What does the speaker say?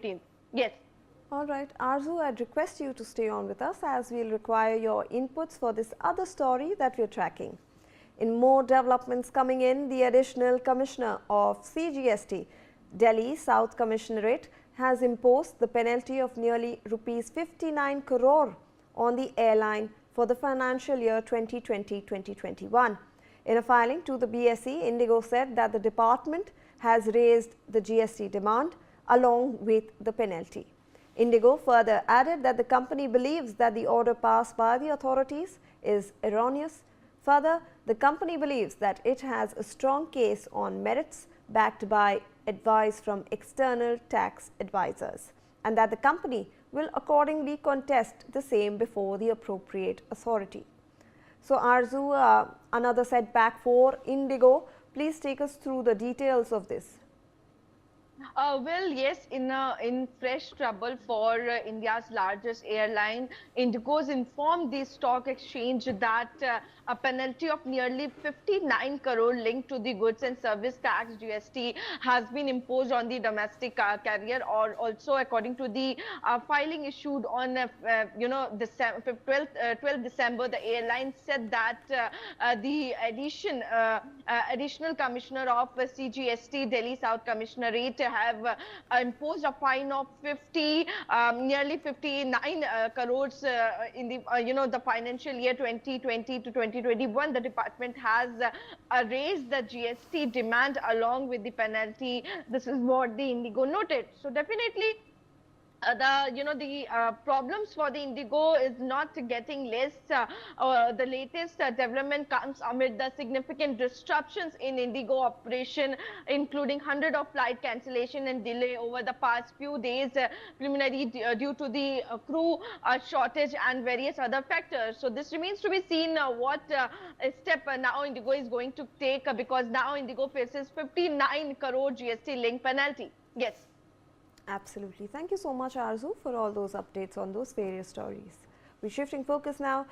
18th. Yes. All right, Arzu, I'd request you to stay on with us as we'll require your inputs for this other story that we're tracking. In more developments coming in, the additional commissioner of CGST, Delhi South Commissionerate, has imposed the penalty of nearly rupees 59 crore on the airline for the financial year 2020-2021. In a filing to the BSE, Indigo said that the department has raised the GST demand along with the penalty. Indigo further added that the company believes that the order passed by the authorities is erroneous. Further, the company believes that it has a strong case on merits backed by advice from external tax advisors, and that the company will accordingly contest the same before the appropriate authority. So, Arzu, another setback for Indigo. Please take us through the details of this. Well, yes, in fresh trouble for India's largest airline, Indigo's informed the stock exchange that a penalty of nearly 59 crore linked to the goods and service tax (GST) has been imposed on the domestic carrier. Or also, according to the filing issued on the 12th December, the airline said that the additional commissioner of CGST, Delhi South Commissionerate, have imposed a fine of nearly 59 crores in the the financial year 2020 to 2021. The department has raised the GST demand along with the penalty. This is what the Indigo noted. So definitely the problems for the Indigo is not getting less. The latest development comes amid the significant disruptions in Indigo operation, including hundreds of flight cancellation and delay over the past few days, preliminary due to the crew shortage and various other factors. So this remains to be seen what step now Indigo is going to take, because now Indigo faces 59 crore GST link penalty. Yes. Absolutely. Thank you so much, Arzu, for all those updates on those various stories. We're shifting focus now